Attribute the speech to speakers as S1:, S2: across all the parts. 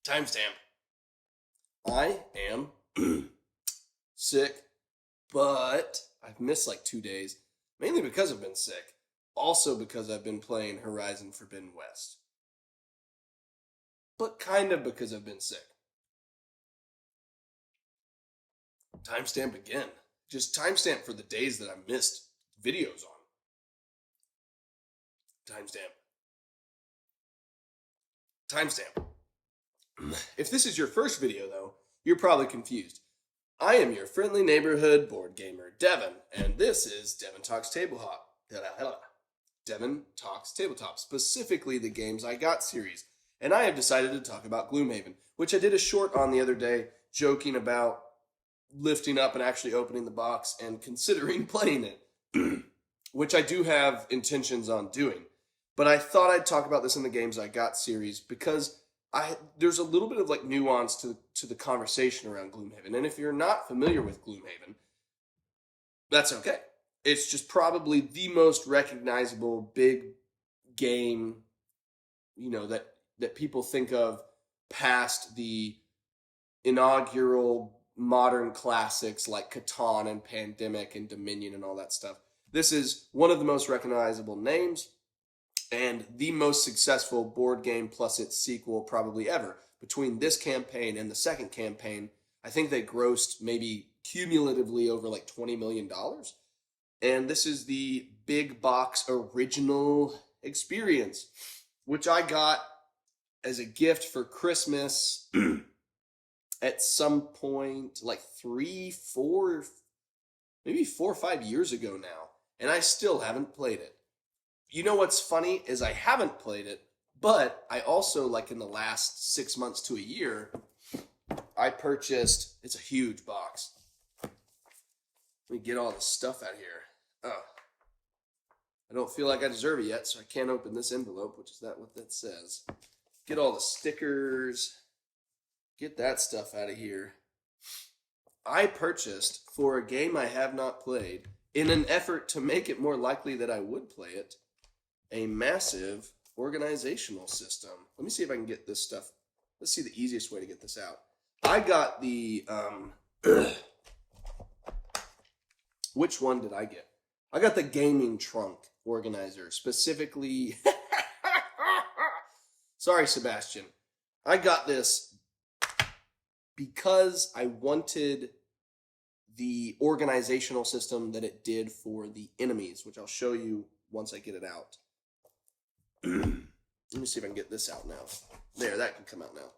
S1: Timestamp. I am sick, but I've missed like 2 days, mainly because I've been sick. Also because I've been playing Horizon Forbidden West, but kind of because I've been sick. Timestamp again. Just timestamp for the days that I missed videos on. Timestamp. Timestamp. If this is your first video, though, you're probably confused. I am your friendly neighborhood board gamer, Devin, and this is Devin Talks Tabletop. Devin Talks Tabletop, specifically the Games I Got series. And I have decided to talk about Gloomhaven, which I did a short on the other day, joking about lifting up and actually opening the box and considering playing it, which I do have intentions on doing. But I thought I'd talk about this in the Games I Got series because there's a little bit of like nuance to the conversation around Gloomhaven. And if you're not familiar with Gloomhaven, that's okay. It's just probably the most recognizable big game, that people think of past the inaugural modern classics like Catan and Pandemic and Dominion and all that stuff. This is one of the most recognizable names and the most successful board game plus its sequel probably ever. Between this campaign and the second campaign, I think they grossed maybe cumulatively over like $20 million. And this is the big box original experience, which I got as a gift for Christmas at some point, like 4 or 5 years ago now. And I still haven't played it. You know what's funny is I haven't played it, but I also, like in the last 6 months to a year, I purchased, it's a huge box. Let me get all the stuff out here. Oh, I don't feel like I deserve it yet, so I can't open this envelope, which is what that says. Get all the stickers. Get that stuff out of here. I purchased, for a game I have not played, in an effort to make it more likely that I would play it, a massive organizational system. Let me see if I can get this stuff. Let's see the easiest way to get this out. I got the, which one did I get? I got the gaming trunk organizer, specifically. Sorry, Sebastian. I got this because I wanted the organizational system that it did for the enemies, which I'll show you once I get it out. Let me see if I can get this out now. There, that can come out now.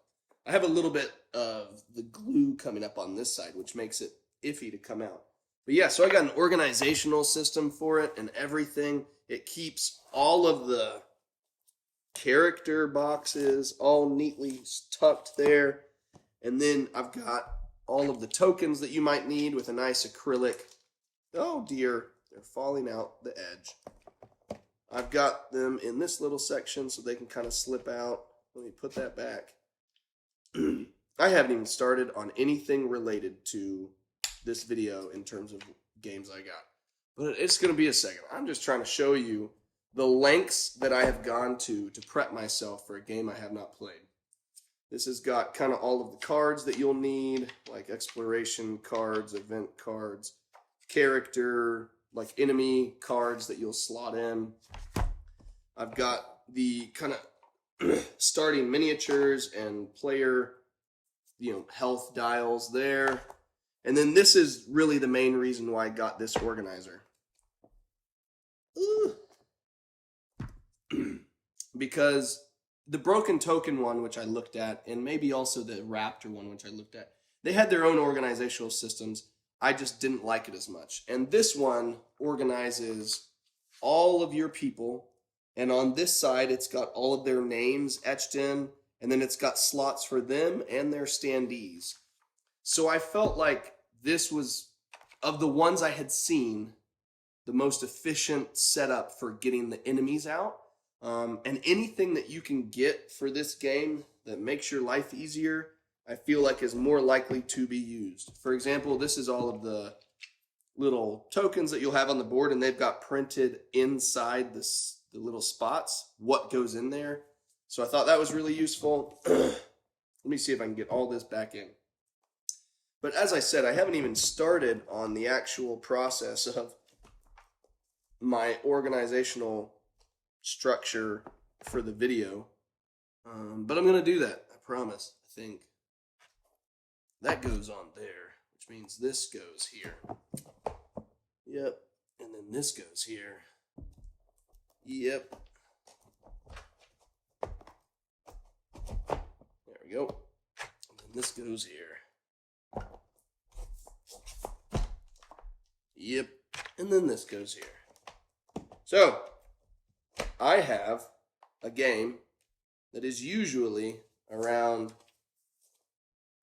S1: I have a little bit of the glue coming up on this side, which makes it iffy to come out. But yeah, so I got an organizational system for it and everything. It keeps all of the character boxes all neatly tucked there. And then I've got all of the tokens that you might need with a nice acrylic. Oh dear, they're falling out the edge. I've got them in this little section so they can kind of slip out. Let me put that back. I haven't even started on anything related to this video in terms of games I got. But it's going to be a second. I'm just trying to show you the lengths that I have gone to prep myself for a game I have not played. This has got kind of all of the cards that you'll need, like exploration cards, event cards, character, like enemy cards that you'll slot in. I've got the kind of starting miniatures and player, health dials there. And then this is really the main reason why I got this organizer. Because the Broken Token one, which I looked at, and maybe also the Raptor one, which I looked at, they had their own organizational systems. I just didn't like it as much. And this one organizes all of your people. And on this side, it's got all of their names etched in. And then it's got slots for them and their standees. So I felt like this was, of the ones I had seen, the most efficient setup for getting the enemies out. And anything that you can get for this game that makes your life easier, I feel like is more likely to be used. For example, this is all of the little tokens that you'll have on the board, and they've got printed inside the little spots what goes in there. So I thought that was really useful. Let me see if I can get all this back in. But as I said, I haven't even started on the actual process of my organizational structure for the video. But I'm going to do that, I promise. I think that goes on there, which means this goes here. Yep. And then this goes here. Yep. There we go. And then this goes here. Yep. And then this goes here. So, I have a game that is usually around...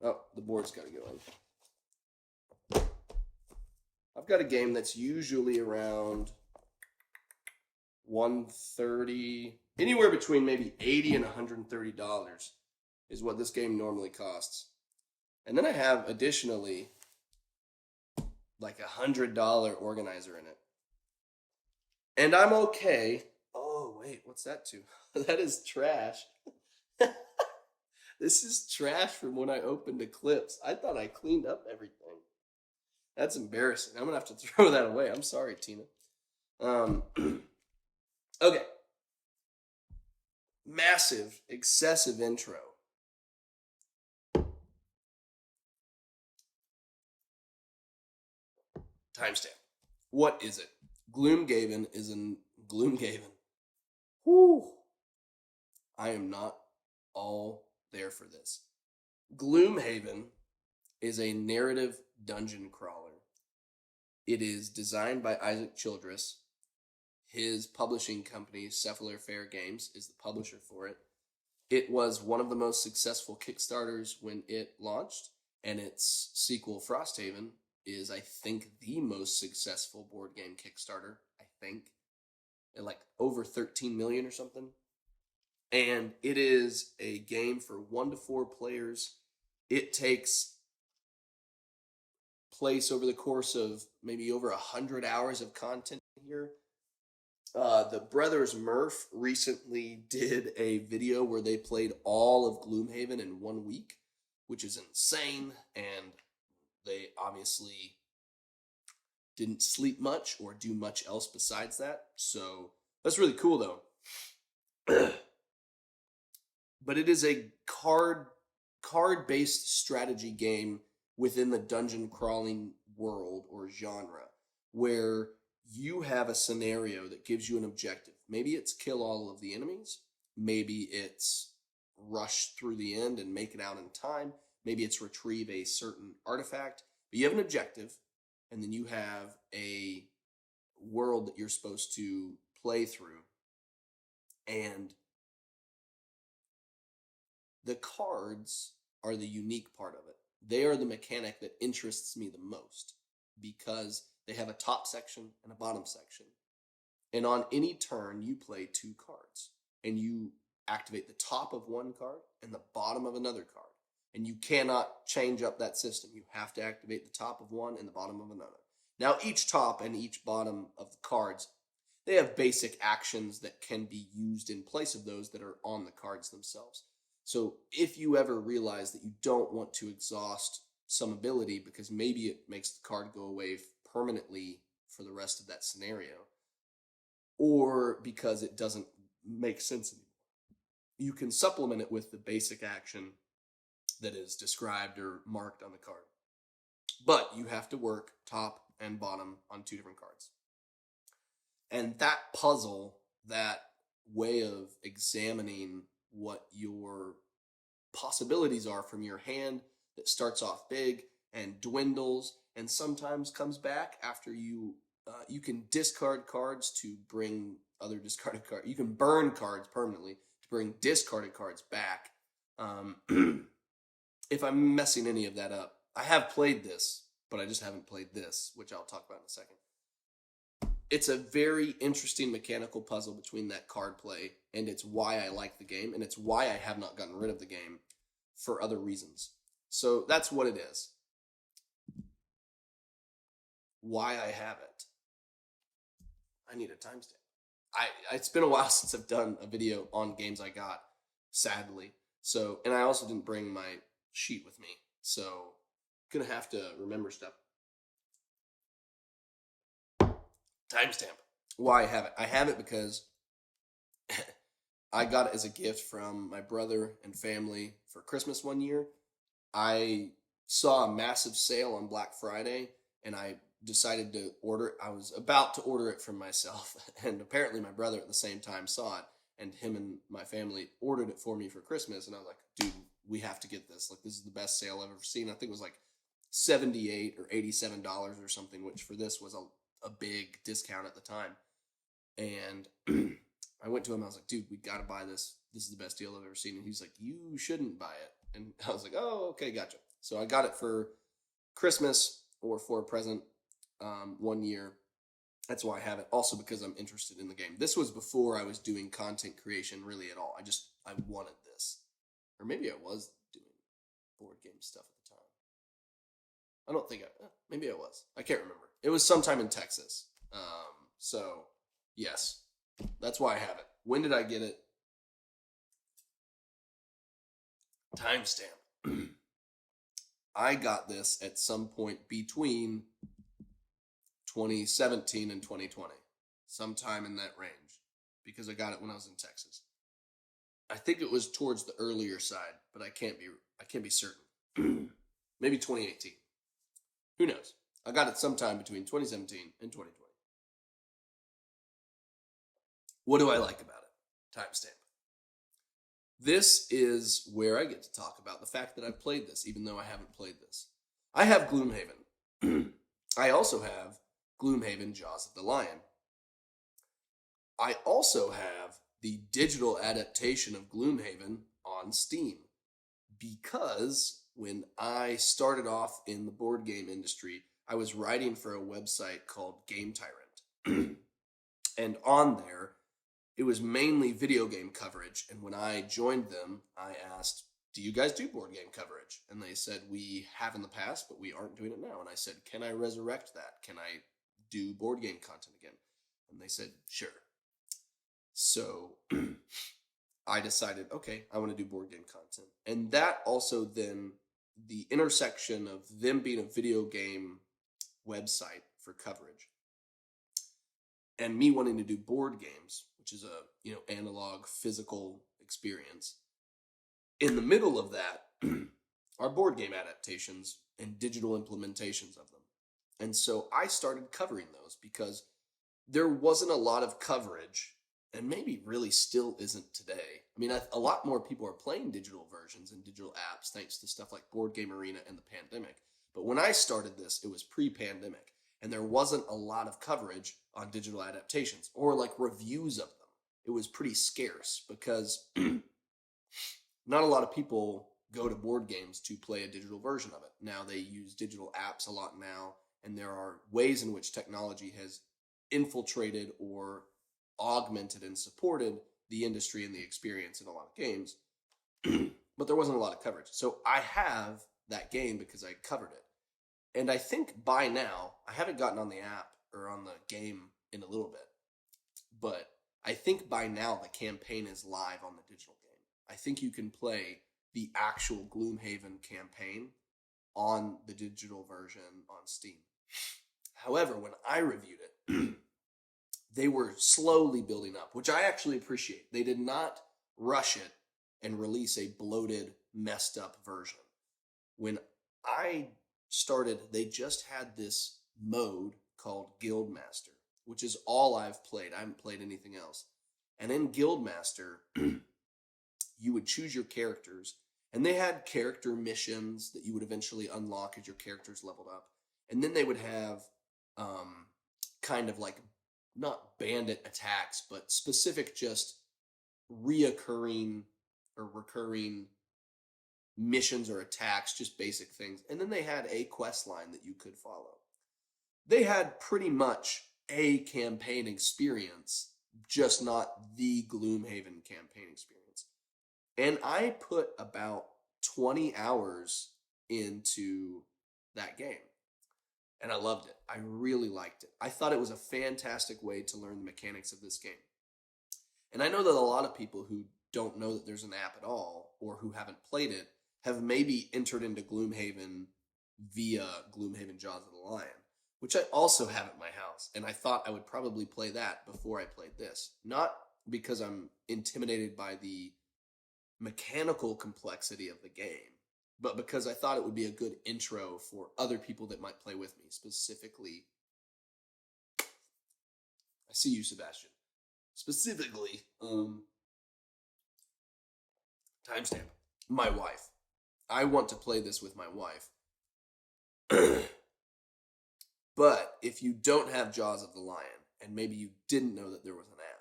S1: Oh, the board's got to go in. I've got a game that's usually around $130, anywhere between maybe $80 and $130 is what this game normally costs. And then I have additionally like $100 organizer in it. And I'm okay. Oh, wait, what's that to? That is trash. This is trash from when I opened Eclipse. I thought I cleaned up everything. That's embarrassing. I'm going to have to throw that away. I'm sorry, Tina. Okay. Massive, excessive intro. Timestamp. What is it? Gloomhaven is in Gloomhaven. Whew. I am not all there for this. Gloomhaven is a narrative dungeon crawler. It is designed by Childres. His publishing company, Cephalofair Fair Games, is the publisher for it. It was one of the most successful Kickstarters when it launched, and its sequel, Frosthaven, is, I think, the most successful board game Kickstarter, I think. At like over 13 million or something. And it is a game for 1 to 4 players. It takes place over the course of maybe over 100 hours of content here. The brothers Murph recently did a video where they played all of Gloomhaven in 1 week, which is insane. And they obviously didn't sleep much or do much else besides that. So that's really cool, though. But it is a card-based strategy game within the dungeon crawling world or genre, where you have a scenario that gives you an objective. Maybe it's kill all of the enemies. Maybe it's rush through the end and make it out in time. Maybe it's retrieve a certain artifact. But you have an objective, and then you have a world that you're supposed to play through. And the cards are the unique part of it. They are the mechanic that interests me the most because they have a top section and a bottom section. And on any turn, you play 2 cards. And you activate the top of one card and the bottom of another card. And you cannot change up that system. You have to activate the top of one and the bottom of another. Now, each top and each bottom of the cards, they have basic actions that can be used in place of those that are on the cards themselves. So if you ever realize that you don't want to exhaust some ability because maybe it makes the card go away permanently for the rest of that scenario, or because it doesn't make sense anymore, you can supplement it with the basic action that is described or marked on the card. But you have to work top and bottom on 2 different cards. And that puzzle, that way of examining what your possibilities are from your hand that starts off big and dwindles and sometimes comes back after you can discard cards to bring other discarded cards. You can burn cards permanently to bring discarded cards back. If I'm messing any of that up, I have played this, but I just haven't played this, which I'll talk about in a second. It's a very interesting mechanical puzzle between that card play, and it's why I like the game, and it's why I have not gotten rid of the game for other reasons. So that's what it is. Why I have it. I need a timestamp. It's been a while since I've done a video on games I got, sadly. So, and I also didn't bring my sheet with me. So, gonna have to remember stuff. Timestamp. Why I have it? I have it because I got it as a gift from my brother and family for Christmas one year. I saw a massive sale on Black Friday and I decided to order it. I was about to order it from myself, and apparently my brother at the same time saw it, and him and my family ordered it for me for Christmas. And I was like, dude, we have to get this. Like, this is the best sale I've ever seen. I think it was like $78 or $87 or something, which for this was a big discount at the time. And I went to him. I was like, dude, we got to buy this. This is the best deal I've ever seen. And he's like, you shouldn't buy it. And I was like, oh, okay, gotcha. So I got it for Christmas or for a present one year. That's why I have it. Also because I'm interested in the game. This was before I was doing content creation really at all. I wanted this. Or maybe I was doing board game stuff at the time. I don't think maybe I was. I can't remember. It was sometime in Texas. So, yes, that's why I have it. When did I get it? Timestamp. I got this at some point between 2017 and 2020. Sometime in that range. Because I got it when I was in Texas. I think it was towards the earlier side, but I can't be certain. Maybe 2018. Who knows? I got it sometime between 2017 and 2020. What do I like about it? Timestamp. This is where I get to talk about the fact that I've played this, even though I haven't played this. I have Gloomhaven. I also have Gloomhaven Jaws of the Lion. I also have the digital adaptation of Gloomhaven on Steam, because when I started off in the board game industry, I was writing for a website called Game Tyrant. And on there, it was mainly video game coverage. And when I joined them, I asked, do you guys do board game coverage? And they said, we have in the past, but we aren't doing it now. And I said, can I resurrect that? Can I do board game content again? And they said, sure. So I decided, okay, I want to do board game content. And that also then, the intersection of them being a video game website for coverage and me wanting to do board games, which is a analog physical experience. In the middle of that are board game adaptations and digital implementations of them. And so I started covering those because there wasn't a lot of coverage, and maybe really still isn't today. I mean, a lot more people are playing digital versions and digital apps thanks to stuff like Board Game Arena and the pandemic. But when I started this, it was pre-pandemic, and there wasn't a lot of coverage on digital adaptations or like reviews of them. It was pretty scarce because not a lot of people go to board games to play a digital version of it. Now they use digital apps a lot now, and there are ways in which technology has infiltrated or augmented and supported the industry and the experience in a lot of games. But there wasn't a lot of coverage. So I have that game because I covered it. And I think by now, I haven't gotten on the app or on the game in a little bit, but I think by now the campaign is live on the digital game. I think you can play the actual Gloomhaven campaign on the digital version on Steam. However, when I reviewed it, they were slowly building up, which I actually appreciate. They did not rush it and release a bloated, messed up version. When I started, they just had this mode called Guildmaster, which is all I've played. I haven't played anything else. And in Guildmaster, you would choose your characters, and they had character missions that you would eventually unlock as your characters leveled up. And then they would have kind of like, not bandit attacks, but specific just recurring missions or attacks, just basic things. And then they had a quest line that you could follow. They had pretty much a campaign experience, just not the Gloomhaven campaign experience. And I put about 20 hours into that game. And I loved it. I really liked it. I thought it was a fantastic way to learn the mechanics of this game. And I know that a lot of people who don't know that there's an app at all or who haven't played it have maybe entered into Gloomhaven via Gloomhaven Jaws of the Lion, which I also have at my house. And I thought I would probably play that before I played this. Not because I'm intimidated by the mechanical complexity of the game, but because I thought it would be a good intro for other people that might play with me. Specifically, I see you, Sebastian. Specifically, timestamp, my wife. I want to play this with my wife. But if you don't have Jaws of the Lion, and maybe you didn't know that there was an app,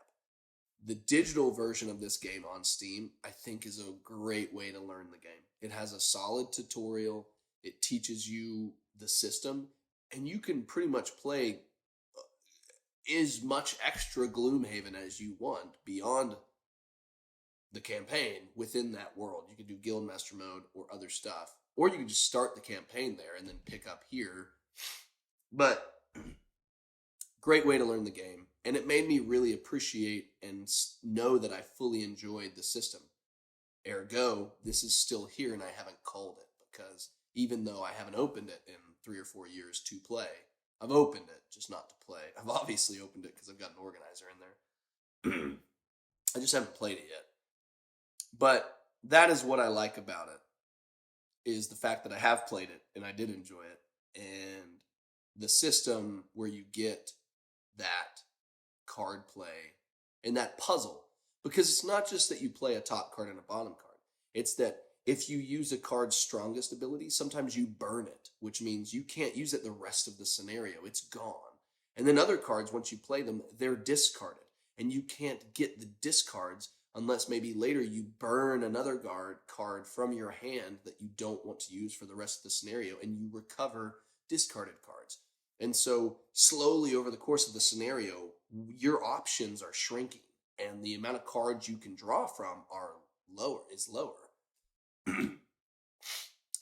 S1: the digital version of this game on Steam, I think, is a great way to learn the game. It has a solid tutorial. It teaches you the system, and you can pretty much play as much extra Gloomhaven as you want beyond the campaign within that world. You can do Guildmaster mode or other stuff, or you can just start the campaign there and then pick up here. But great way to learn the game, and it made me really appreciate and know that I fully enjoyed the system. Ergo, this is still here and I haven't culled it, because even though I haven't opened it in 3 or 4 years to play, I've opened it, just not to play. I've obviously opened it because I've got an organizer in there. I just haven't played it yet. But that is what I like about it, is the fact that I have played it and I did enjoy it. And the system where you get that card play and that puzzle. Because it's not just that you play a top card and a bottom card. It's that if you use a card's strongest ability, sometimes you burn it, which means you can't use it the rest of the scenario. It's gone. And then other cards, once you play them, they're discarded. And you can't get the discards unless maybe later you burn another card from your hand that you don't want to use for the rest of the scenario, and you recover discarded cards. And so slowly over the course of the scenario, your options are shrinking, and the amount of cards you can draw from is lower.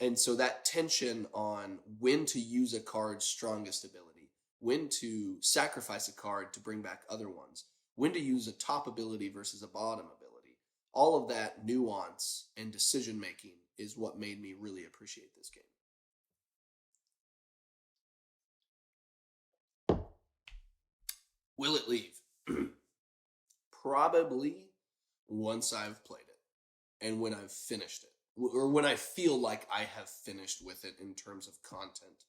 S1: And so that tension on when to use a card's strongest ability, when to sacrifice a card to bring back other ones, when to use a top ability versus a bottom ability, all of that nuance and decision making is what made me really appreciate this game. Will it leave? Probably once I've played it and when I've finished it, or when I feel like I have finished with it in terms of content.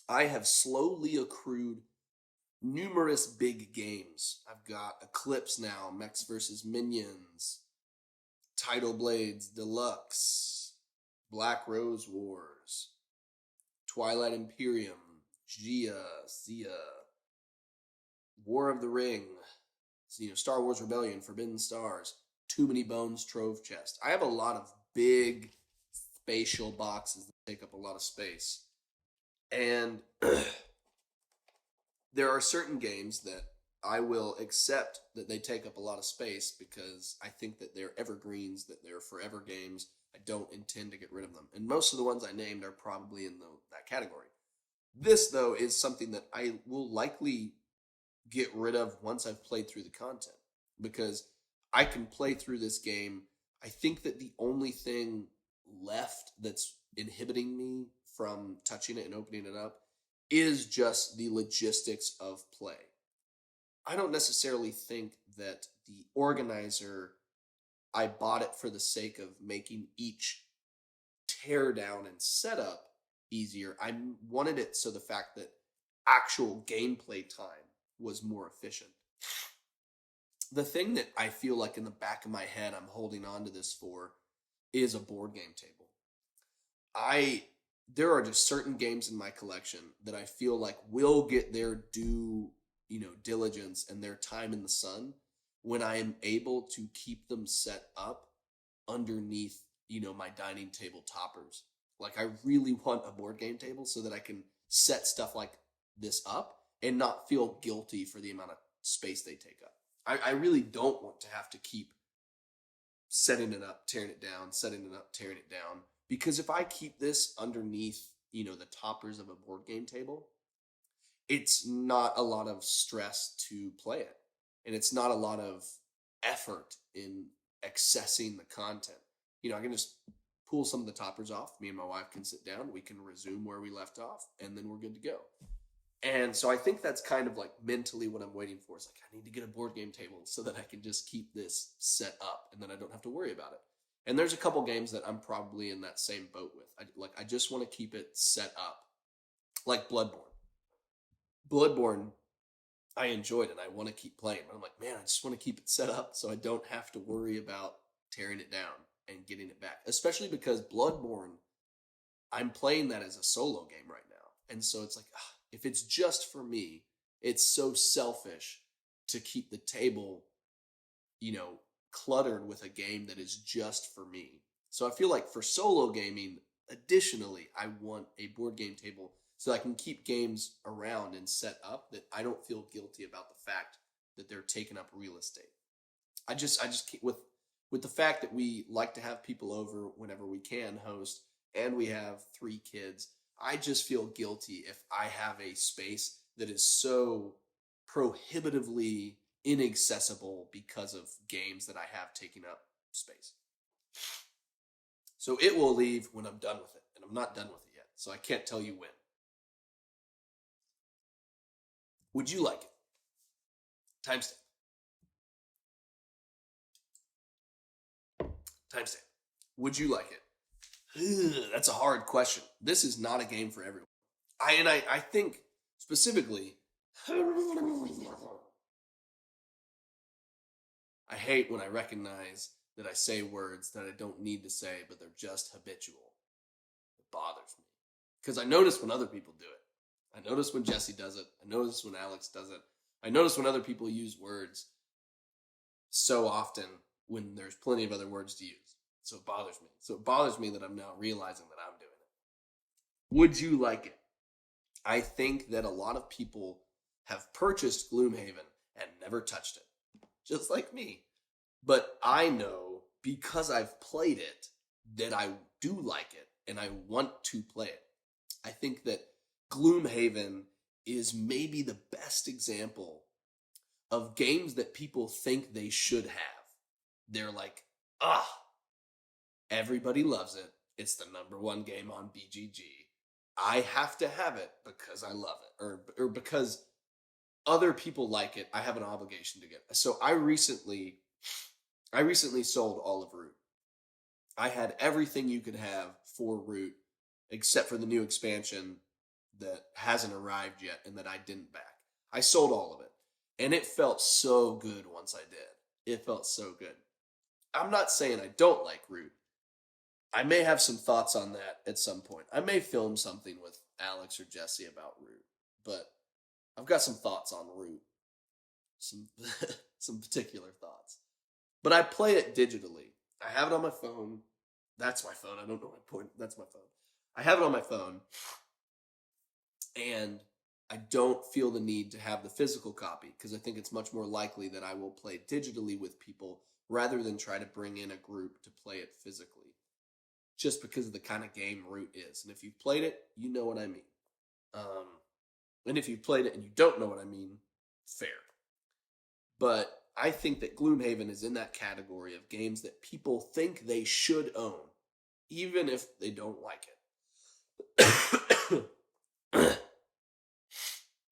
S1: I have slowly accrued numerous big games. I've got Eclipse now, Mechs vs. Minions, Tidal Blades Deluxe, Black Rose Wars, Twilight Imperium, Zia, War of the Ring, Star Wars Rebellion, Forbidden Stars, Too Many Bones Trove Chest. I have a lot of big spatial boxes that take up a lot of space. And there are certain games that I will accept that they take up a lot of space because I think that they're evergreens, that they're forever games. I don't intend to get rid of them. And most of the ones I named are probably in that category. This, though, is something that I will likely get rid of once I've played through the content, because I can play through this game. I think that the only thing left that's inhibiting me from touching it and opening it up is just the logistics of play. I don't necessarily think that the organizer, I bought it for the sake of making each teardown and setup easier. I wanted it so the fact that actual gameplay time was more efficient. The thing that I feel like in the back of my head I'm holding on to this for is a board game table. There are just certain games in my collection that I feel like will get their due, diligence and their time in the sun when I am able to keep them set up underneath, my dining table toppers. Like, I really want a board game table so that I can set stuff like this up and not feel guilty for the amount of space they take up. I really don't want to have to keep setting it up, tearing it down, setting it up, tearing it down. Because if I keep this underneath, the toppers of a board game table, it's not a lot of stress to play it. And it's not a lot of effort in accessing the content. You know, I can just pull some of the toppers off. Me and my wife can sit down. We can resume where we left off, and then we're good to go. And so I think that's kind of like mentally what I'm waiting for. It's like, I need to get a board game table so that I can just keep this set up and then I don't have to worry about it. And there's a couple games that I'm probably in that same boat with. I just want to keep it set up. Like Bloodborne. Bloodborne, I enjoyed and I want to keep playing. But I'm like, man, I just want to keep it set up so I don't have to worry about tearing it down and getting it back. Especially because Bloodborne, I'm playing that as a solo game right now. And so it's like, if it's just for me, it's so selfish to keep the table, you know, cluttered with a game that is just for me. So I feel like for solo gaming, additionally, I want a board game table so I can keep games around and set up that I don't feel guilty about the fact that they're taking up real estate. I just keep, with the fact that we like to have people over whenever we can host, and we have 3 kids, I just feel guilty if I have a space that is so prohibitively inaccessible because of games that I have taking up space. So it will leave when I'm done with it, and I'm not done with it yet, so I can't tell you when. Would you like it? Timestamp. Timestamp. Would you like it? That's a hard question. This is not a game for everyone. I think specifically, I hate when I recognize that I say words that I don't need to say, but they're just habitual. It bothers me. Because I notice when other people do it. I notice when Jesse does it. I notice when Alex does it. I notice when other people use words so often when there's plenty of other words to use. So it bothers me. So it bothers me that I'm now realizing that I'm doing it. Would you like it? I think that a lot of people have purchased Gloomhaven and never touched it. Just like me. But I know, because I've played it, that I do like it and I want to play it. I think that Gloomhaven is maybe the best example of games that people think they should have. They're like, everybody loves it. It's the #1 game on BGG. I have to have it because I love it, or because other people like it. I have an obligation to get it. So I recently sold all of Root. I had everything you could have for Root, except for the new expansion that hasn't arrived yet and that I didn't back. I sold all of it, and it felt so good once I did. It felt so good. I'm not saying I don't like Root. I may have some thoughts on that at some point. I may film something with Alex or Jesse about Root, but I've got some thoughts on Root. Some particular thoughts. But I play it digitally. I have it on my phone. That's my phone. I don't know my point. That's my phone. I have it on my phone. And I don't feel the need to have the physical copy because I think it's much more likely that I will play digitally with people rather than try to bring in a group to play it physically. Just because of the kind of game Root is. And if you've played it, you know what I mean. And if you've played it and you don't know what I mean, fair. But I think that Gloomhaven is in that category of games that people think they should own, even if they don't like it.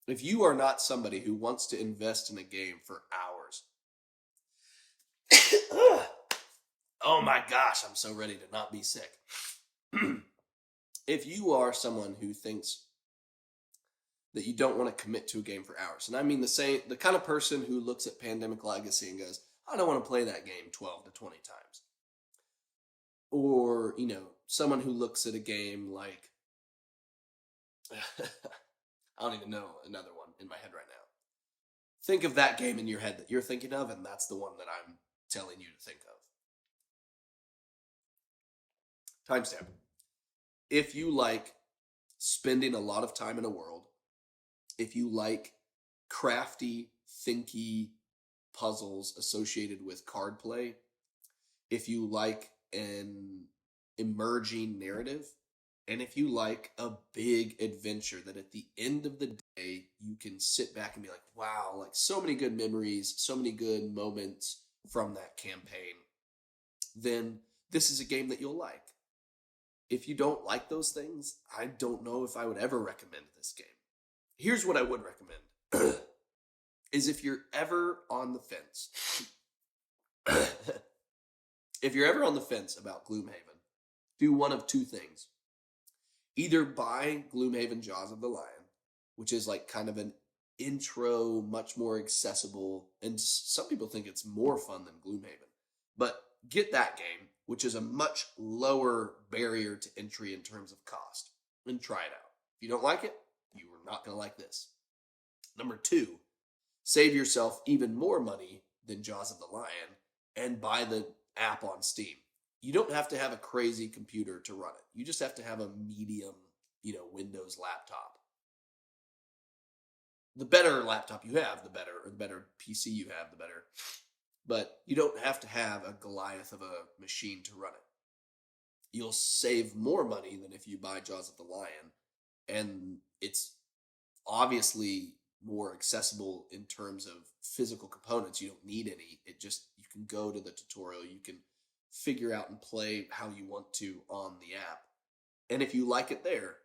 S1: If you are not somebody who wants to invest in a game for hours, oh my gosh, I'm so ready to not be sick. If you are someone who thinks that you don't want to commit to a game for hours, and I mean the kind of person who looks at Pandemic Legacy and goes, I don't want to play that game 12 to 20 times. Or, someone who looks at a game like, I don't even know another one in my head right now. Think of that game in your head that you're thinking of, and that's the one that I'm telling you to think of. Timestamp. If you like spending a lot of time in a world, if you like crafty, thinky puzzles associated with card play, if you like an emerging narrative, and if you like a big adventure that at the end of the day, you can sit back and be like, wow, like so many good memories, so many good moments from that campaign, then this is a game that you'll like. If you don't like those things, I don't know if I would ever recommend this game. Here's what I would recommend. Is if you're ever on the fence. If you're ever on the fence about Gloomhaven, do one of two things. Either buy Gloomhaven Jaws of the Lion, which is like kind of an intro, much more accessible, and some people think it's more fun than Gloomhaven. But get that game, which is a much lower barrier to entry in terms of cost, and try it out. If you don't like it, you are not going to like this. Number 2, save yourself even more money than Jaws of the Lion and buy the app on Steam. You don't have to have a crazy computer to run it. You just have to have a medium, Windows laptop. The better laptop you have, the better, or the better PC you have, the better. But you don't have to have a Goliath of a machine to run it. You'll save more money than if you buy Jaws of the Lion. And it's obviously more accessible in terms of physical components. You don't need any. You can go to the tutorial. You can figure out and play how you want to on the app. And if you like it there,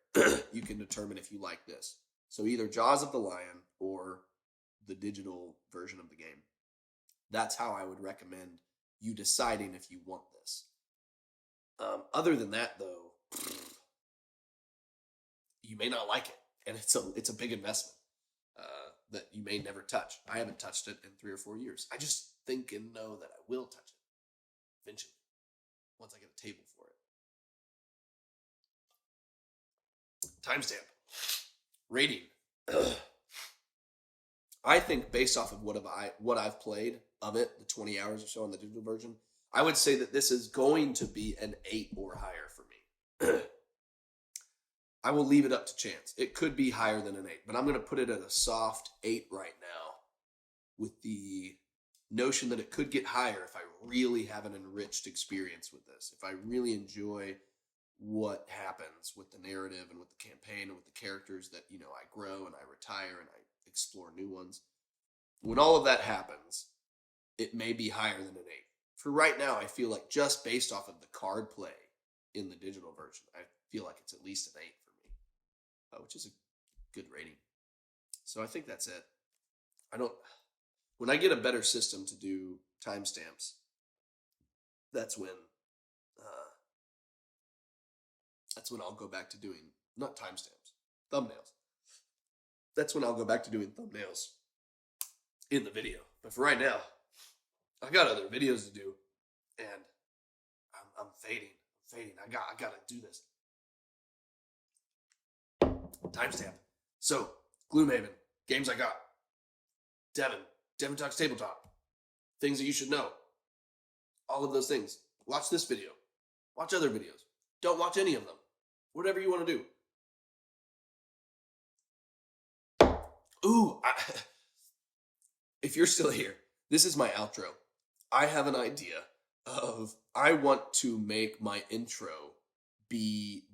S1: you can determine if you like this. So either Jaws of the Lion or the digital version of the game. That's how I would recommend you deciding if you want this. Other than that, though, you may not like it, and it's a big investment that you may never touch. I haven't touched it in 3 or 4 years. I just think and know that I will touch it eventually, once I get a table for it. Timestamp. Rating. I think based off of what I've played of it, the 20 hours or so on the digital version, I would say that this is going to be an 8 or higher for me. I will leave it up to chance. It could be higher than an 8, but I'm going to put it at a soft 8 right now with the notion that it could get higher if I really have an enriched experience with this. If I really enjoy what happens with the narrative and with the campaign and with the characters that, I grow and I retire and I explore new ones. When all of that happens, it may be higher than an 8. For right now, I feel like just based off of the card play in the digital version, I feel like it's at least an 8 for me, which is a good rating. So I think that's it. When I get a better system to do timestamps, that's when I'll go back to doing, not timestamps, thumbnails. That's when I'll go back to doing thumbnails in the video. But for right now, I got other videos to do, and I'm fading. I gotta do this. Timestamp. So, Gloomhaven, games I got. Devin Talks Tabletop. Things that you should know. All of those things. Watch this video. Watch other videos. Don't watch any of them. Whatever you want to do. Ooh, if you're still here, this is my outro. I have an idea of, I want to make my intro be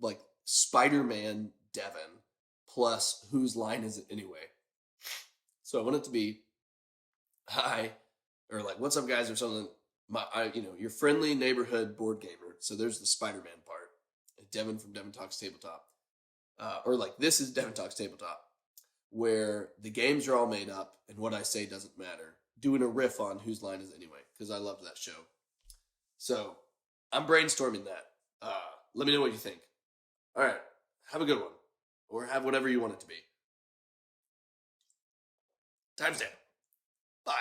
S1: like Spider-Man Devin plus Whose Line Is It Anyway? So I want it to be, hi, or like, what's up guys, or something. Your friendly neighborhood board gamer. So there's the Spider-Man part. Devin from Devin Talks Tabletop. Or like, this is Devin Talks Tabletop, where the games are all made up and what I say doesn't matter. Doing a riff on Whose Line Is It Anyway? Because I loved that show. So I'm brainstorming that. Let me know what you think. All right. Have a good one. Or have whatever you want it to be. Timestamp. Bye.